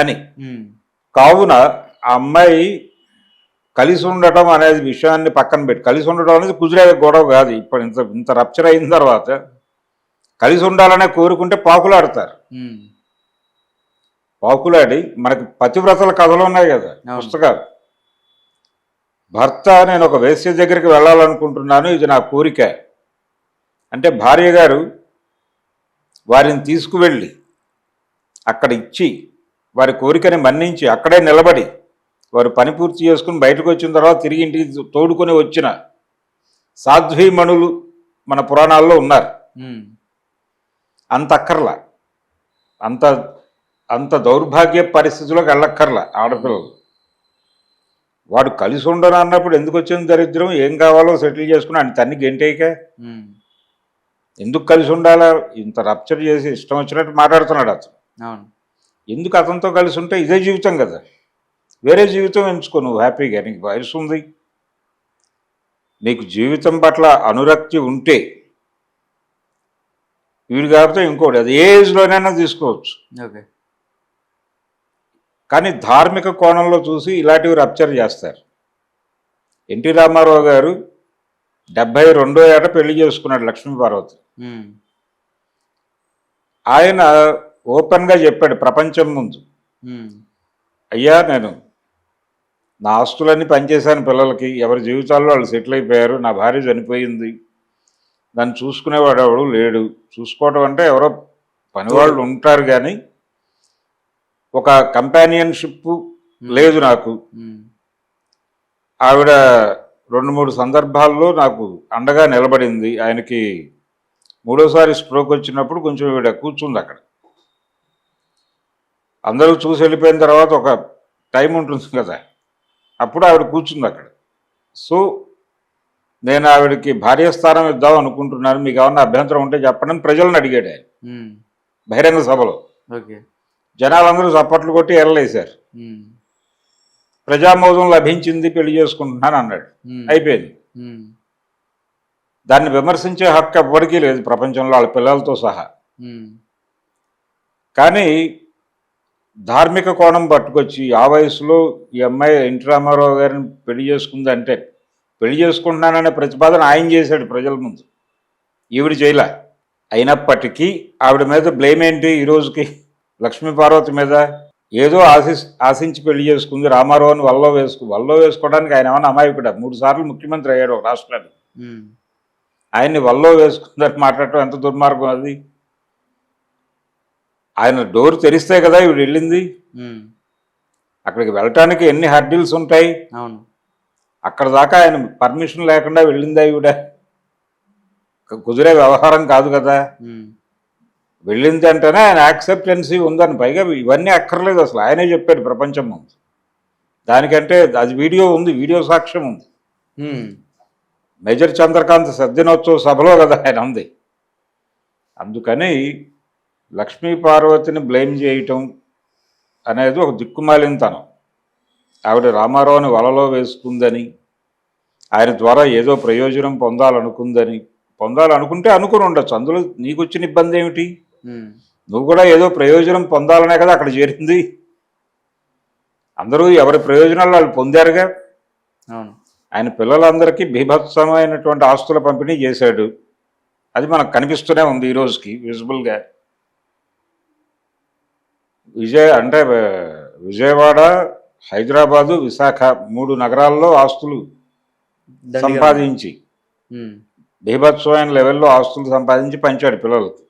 అని. కావున ఆ అమ్మాయి కలిసి ఉండటం అనేది విషయాన్ని పక్కన పెట్టి, కలిసి ఉండటం అనేది కుదిరే గొడవ కాదు. ఇప్పుడు ఇంత రప్చర్ అయిన తర్వాత కలిసి ఉండాలనే కోరుకుంటే పాకులాడతారు. పాకులాడి మనకి పతివ్రతల కథలు ఉన్నాయి కదా పుస్తకాలు. భర్త, నేను ఒక వేశ్య దగ్గరికి వెళ్ళాలనుకుంటున్నాను, ఇది నా కోరిక అంటే, భార్య గారు వారిని తీసుకువెళ్ళి అక్కడ ఇచ్చి వారి కోరికని మన్నించి అక్కడే నిలబడి వారు పని పూర్తి చేసుకుని బయటకు వచ్చిన తర్వాత తిరిగి ఇంటికి తోడుకొని వచ్చిన సాధ్వీమణులు మన పురాణాల్లో ఉన్నారు. అంత అక్కర్లా, అంత దౌర్భాగ్య పరిస్థితుల్లోకి వెళ్ళక్కర్లా ఆడపిల్లలు. వాడు కలిసి ఉండను అన్నప్పుడు ఎందుకు వచ్చింది దరిద్రం? ఏం కావాలో సెటిల్ చేసుకుని ఆయన తన్ని గెంటేయక ఎందుకు కలిసి ఉండాలా? ఇంత రప్చర్ చేసి ఇష్టం వచ్చినట్టు మాట్లాడుతున్నాడు అతను. ఎందుకు అతనితో కలిసి ఉంటే ఇదే జీవితం కదా, వేరే జీవితం ఎంచుకో నువ్వు హ్యాపీగా. నీకు వయసు ఉంది, నీకు జీవితం పట్ల అనురక్తి ఉంటే వీడు కాకపోతే ఇంకోటి, అది ఏ ఏజ్లోనైనా తీసుకోవచ్చు. కానీ ధార్మిక కోణంలో చూసి ఇలాంటివి రప్చర్ చేస్తారు. ఎన్టీ రామారావు గారు 72వ ఏట పెళ్లి చేసుకున్నాడు లక్ష్మీపార్వతి. ఆయన ఓపెన్గా చెప్పాడు ప్రపంచం ముందు, అయ్యా నేను నా ఆస్తులన్నీ పనిచేశాను పిల్లలకి, ఎవరి జీవితాల్లో వాళ్ళు సెటిల్ అయిపోయారు, నా భార్య చనిపోయింది, నన్ను చూసుకునేవాడు ఎవడు లేడు. చూసుకోవడం అంటే ఎవరో పనివాళ్ళు ఉంటారు కానీ ఒక కంపానియన్షిప్ లేదు నాకు. ఆవిడ 2-3 సందర్భాల్లో నాకు అండగా నిలబడింది. ఆయనకి 3వసారి స్ట్రోక్ వచ్చినప్పుడు కొంచెం ఈవిడ కూర్చుంది అక్కడ. అందరూ చూసి వెళ్ళిపోయిన తర్వాత ఒక టైం ఉంటుంది కదా, అప్పుడు ఆవిడ కూర్చుంది అక్కడ. సో నేను ఆవిడకి భార్యాస్థానం ఇద్దాం అనుకుంటున్నాను, మీకు ఏమన్నా అభ్యంతరం ఉంటే చెప్పండి ప్రజలను అడిగాడు ఆయన బహిరంగ సభలో. జనాలందరూ చప్పట్లు కొట్టి ఎరలేశారు. ప్రజామోదం లభించింది, పెళ్లి చేసుకుంటున్నాను అన్నాడు, అయిపోయింది. దాన్ని విమర్శించే హక్కు ఎవ్వరికీ లేదు ప్రపంచంలో, వాళ్ళ పిల్లలతో సహా. కానీ ధార్మిక కోణం పట్టుకొచ్చి ఆ వయసులో ఈ అమ్మాయి ఎన్టీ రామారావు గారిని పెళ్లి చేసుకుందంటే, పెళ్లి చేసుకుంటున్నాననే ప్రతిపాదన ఆయన చేశాడు ప్రజల ముందు, ఈవిడ చేయలే. అయినప్పటికీ ఆవిడ మీద బ్లేమ్ ఏంటి ఈ రోజుకి? లక్ష్మీపార్వతి మీద ఏదో ఆశించి పెళ్లి చేసుకుంది, రామారావుని వల్లో వేసుకోవడానికి ఆయన ఏమన్నా అమాయకుడా? 3 సార్లు ముఖ్యమంత్రి అయ్యాడు రాష్ట్రానికి, ఆయన్ని వల్లో వేసుకుందని మాట్లాడటం ఎంత దుర్మార్గం అది. ఆయన డోర్ తెరిస్తే కదా ఇవిడ వెళ్ళింది. అక్కడికి వెళ్ళటానికి ఎన్ని హర్డిల్స్ ఉంటాయి. అక్కడ దాకా ఆయన పర్మిషన్ లేకుండా వెళ్ళిందా ఈవిడ? కుదిరే వ్యవహారం కాదు కదా. వెళ్ళింది అంటేనే ఆయన యాక్సెప్టెన్సీ ఉందని, పైగా ఇవన్నీ అక్కర్లేదు అసలు, ఆయనే చెప్పాడు ప్రపంచం ముందు. దానికంటే అది వీడియో ఉంది, వీడియో సాక్ష్యం ఉంది. మేజర్ చంద్రకాంత్ సద్దినోత్సవ సభలో కదా ఆయన ఉంది. అందుకని లక్ష్మీ పార్వతిని బ్లేమ్ చేయటం అనేది ఒక దిక్కుమాలినతనం. ఆవిడ రామారావుని వలలో వేసుకుందని, ఆయన ద్వారా ఏదో ప్రయోజనం పొందాలనుకుంటే అనుకుని ఉండొచ్చు. అందులో నీకు వచ్చిన ఇబ్బంది ఏమిటి? నువ్వు కూడా ఏదో ప్రయోజనం పొందాలనే కదా అక్కడ చేరింది. అందరూ ఎవరి ప్రయోజనాలు వాళ్ళు పొందారుగా. ఆయన పిల్లలందరికీ బీభత్సమైనటువంటి ఆస్తుల పంపిణీ చేశాడు. అది మనకు కనిపిస్తూనే ఉంది ఈ రోజుకి విజిబుల్గా. విజయవాడ, హైదరాబాదు, విశాఖ 3 నగరాల్లో ఆస్తులు సంపాదించి బీభత్సమైన లెవెల్లో ఆస్తులు సంపాదించి పంచాడు పిల్లలకి.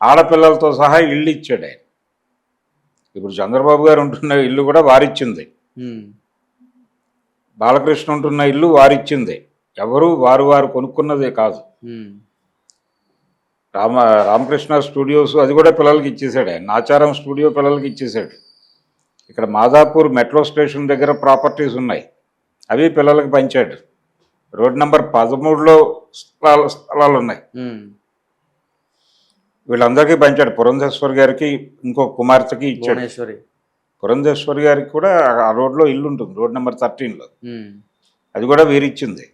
ఆడపిల్లలతో సహా ఇల్లు ఇచ్చాడు ఆయన. ఇప్పుడు చంద్రబాబు గారు ఉంటున్న ఇల్లు కూడా వారిచ్చింది, బాలకృష్ణ ఉంటున్న ఇల్లు వారిచ్చింది. ఎవరు వారు కొనుక్కున్నదే కాదు. రామకృష్ణ స్టూడియోస్ అది కూడా పిల్లలకి ఇచ్చేసాడు ఆయన. నాచారం స్టూడియో పిల్లలకి ఇచ్చేసాడు. ఇక్కడ మాదాపూర్ మెట్రో స్టేషన్ దగ్గర ప్రాపర్టీస్ ఉన్నాయి, అవి పిల్లలకి పంచాడు. రోడ్ నెంబర్ 13లో స్థలాలు ఉన్నాయి, వీళ్ళందరికీ పంచాడు. పురంధేశ్వరి గారికి ఇంకో కుమార్తెకి ఇచ్చాడు. పురంధేశ్వరి గారికి కూడా ఆ రోడ్లో ఇల్లు ఉంటుంది, రోడ్ నెంబర్ 13లో. అది కూడా వీరిచ్చింది.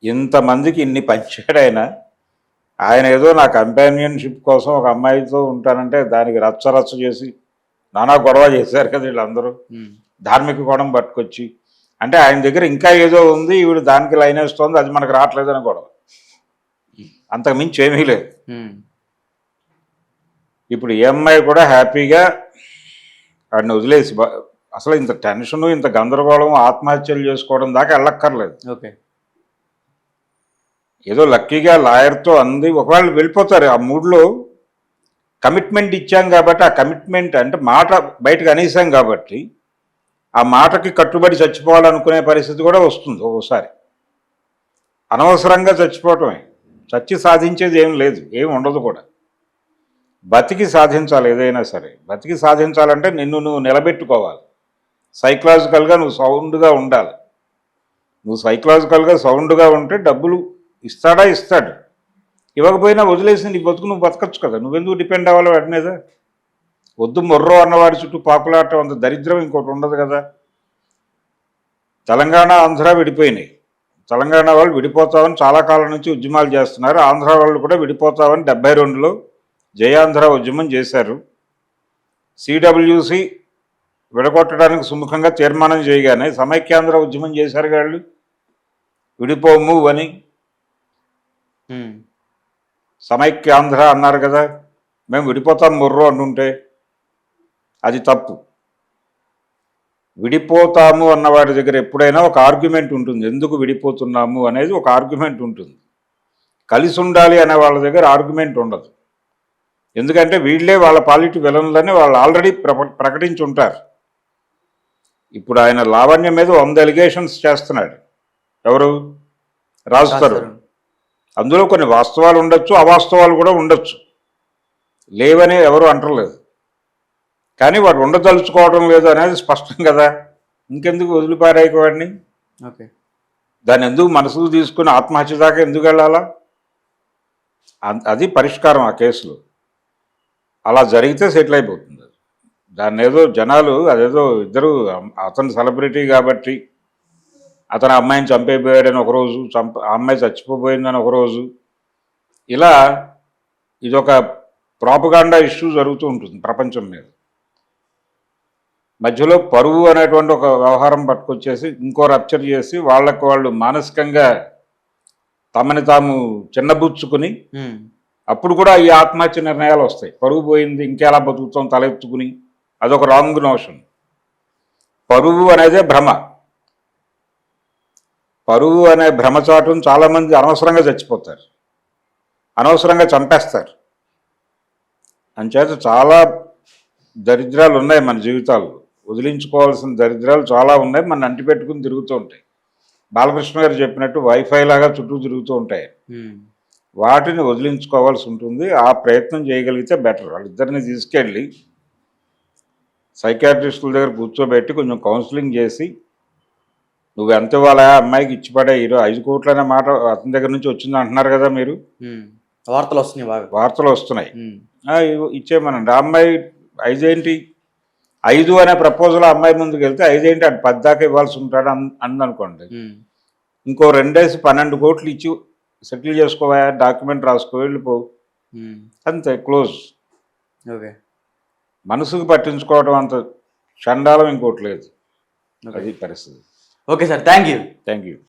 ఇంతమందికి ఇన్ని పంచాడు ఆయన. ఆయన ఏదో నా కంపానియన్షిప్ కోసం ఒక అమ్మాయితో ఉంటానంటే దానికి రచ్చ చేసి నానా గొడవ చేశారు కదా వీళ్ళందరూ. ధార్మిక కోణం పట్టుకొచ్చి అంటే ఆయన దగ్గర ఇంకా ఏదో ఉంది, ఈవిడ దానికి లైన్ వేస్తోంది, అది మనకు రావట్లేదని గొడవ. అంతకు మించి ఏమీ లేదు. ఇప్పుడు ఈ అమ్మాయి కూడా హ్యాపీగా వాడిని వదిలేసి, అసలు ఇంత టెన్షను, ఇంత గందరగోళం, ఆత్మహత్యలు చేసుకోవడం దాకా వెళ్ళక్కర్లేదు. ఏదో లక్కీగా లాయర్తో అంది. ఒకవేళ వెళ్ళిపోతారు ఆ మూడ్లో. కమిట్మెంట్ ఇచ్చాం కాబట్టి, ఆ కమిట్మెంట్ అంటే మాట బయటకు అనేసాం కాబట్టి ఆ మాటకి కట్టుబడి చచ్చిపోవాలనుకునే పరిస్థితి కూడా వస్తుంది ఒక్కోసారి. అనవసరంగా చచ్చిపోవటమే. చచ్చి సాధించేది ఏం లేదు, ఏం ఉండదు కూడా. బతికి సాధించాలి ఏదైనా సరే. బతికి సాధించాలంటే నిన్ను నువ్వు నిలబెట్టుకోవాలి. సైకలాజికల్గా నువ్వు సౌండ్గా ఉండాలి. నువ్వు సైకలాజికల్గా సౌండ్గా ఉంటే డబ్బులు ఇస్తాడు. ఇవ్వకపోయినా వదిలేసి నీ బతుకు నువ్వు బతకచ్చు కదా. నువ్వెందుకు డిపెండ్ అవ్వాలి వాటి మీద? వద్దు మొర్రో అన్నవాడి చుట్టూ పాపులాటం అంత దరిద్రం ఇంకోటి ఉండదు కదా. తెలంగాణ, ఆంధ్ర విడిపోయినాయి. తెలంగాణ వాళ్ళు విడిపోతామని చాలా కాలం నుంచి ఉద్యమాలు చేస్తున్నారు. ఆంధ్ర వాళ్ళు కూడా విడిపోతామని 72లో జయాంధ్ర ఉద్యమం చేశారు. సిడబ్ల్యూసి విడగొట్టడానికి సుముఖంగా తీర్మానం చేయగానే సమైక్యాంధ్ర ఉద్యమం చేశారు వాళ్ళు. విడిపోము అని సమైక్యాంధ్ర అన్నారు కదా. మేము విడిపోతాం మొర్రో అంటుంటే అది తప్పు. విడిపోతాము అన్నవాడి దగ్గర ఎప్పుడైనా ఒక ఆర్గ్యుమెంట్ ఉంటుంది. ఎందుకు విడిపోతున్నాము అనేది ఒక ఆర్గ్యుమెంట్ ఉంటుంది. కలిసి ఉండాలి అనే వాళ్ళ దగ్గర ఆర్గ్యుమెంట్ ఉండదు. ఎందుకంటే వీళ్ళే వాళ్ళ పాలిటీ విలన్లని వాళ్ళు ఆల్రెడీ ప్రకటించి ఉంటారు. ఇప్పుడు ఆయన లావణ్యం మీద 100 ఎలిగేషన్స్ చేస్తున్నాడు. ఎవరు? రాజ్ తరుణ్. అందులో కొన్ని వాస్తవాలు ఉండొచ్చు, అవాస్తవాలు కూడా ఉండొచ్చు, లేవని ఎవరు అంటలేదు. కానీ వాడు ఉండదలుచుకోవడం లేదు అనేది స్పష్టం కదా. ఇంకెందుకు వదిలిపారాయికోవాడిని? దాన్ని ఎందుకు మనసుకు తీసుకుని ఆత్మహత్య దాకా ఎందుకు వెళ్ళాలా? అది పరిష్కారం ఆ కేసులో. అలా జరిగితే సెటిల్ అయిపోతుంది. దాన్ని ఏదో జనాలు అదేదో ఇద్దరు, అతను సెలబ్రిటీ కాబట్టి అతను అమ్మాయిని చంపైపోయాడని ఒకరోజు, ఆ అమ్మాయి చచ్చిపోయిందని ఒకరోజు, ఇలా ఇదొక ప్రాపగాండా ఇష్యూ జరుగుతూ ఉంటుంది ప్రపంచం మీద. మధ్యలో పరువు అనేటువంటి ఒక వ్యవహారం పట్టుకొచ్చేసి ఇంకో రప్చర్ చేసి వాళ్ళకు వాళ్ళు మానసికంగా తమని తాము చిన్నబుచ్చుకుని అప్పుడు కూడా ఈ ఆత్మహత్య నిర్ణయాలు వస్తాయి. పరువు పోయింది, ఇంకెలా బతుకుతాం తలెత్తుకుని, అదొక రాంగ్ నోషన్. పరువు అనేదే భ్రమ. పరువు అనే భ్రమచాటును చాలామంది అనవసరంగా చచ్చిపోతారు, అనవసరంగా చంపేస్తారు. అంచేత చాలా దరిద్రాలు ఉన్నాయి మన జీవితాల్లో. వదిలించుకోవాల్సిన దరిద్రాలు చాలా ఉన్నాయి, మన అంటిపెట్టుకుని తిరుగుతూ ఉంటాయి. బాలకృష్ణ గారు చెప్పినట్టు వైఫై లాగా చుట్టూ తిరుగుతూ ఉంటాయి. వాటిని వదిలించుకోవాల్సి ఉంటుంది. ఆ ప్రయత్నం చేయగలిగితే బెటర్. వాళ్ళిద్దరిని తీసుకెళ్ళి సైకాట్రిస్టుల దగ్గర కూర్చోబెట్టి కొంచెం కౌన్సిలింగ్ చేసి నువ్వు ఎంత ఇవ్వాలా అమ్మాయికి ఇచ్చి పడే 5 కోట్లు అనే మాట అతని దగ్గర నుంచి వచ్చింది అంటున్నారు కదా మీరు. వార్తలు వస్తున్నాయి బాగా. వార్తలు వస్తున్నాయి. ఇచ్చేయమనండి. ఆ అమ్మాయి 5 ఏంటి, 5 అనే ప్రపోజల్ అమ్మాయి ముందుకు వెళ్తే 5 ఏంటి అటు 10 దాకా ఇవ్వాల్సి ఉంటాడు అందనుకోండి. ఇంకో 2 వేసి 12 కోట్లు ఇచ్చి సెటిల్ చేసుకోవా, డాక్యుమెంట్ రాసుకో, వెళ్ళిపో, అంతే, క్లోజ్. ఓకే. మనసుకు పట్టించుకోవడం అంత చండాలం ఇంకోటి లేదు. అది పరిస్థితి. Okay sir, thank you. Thank you.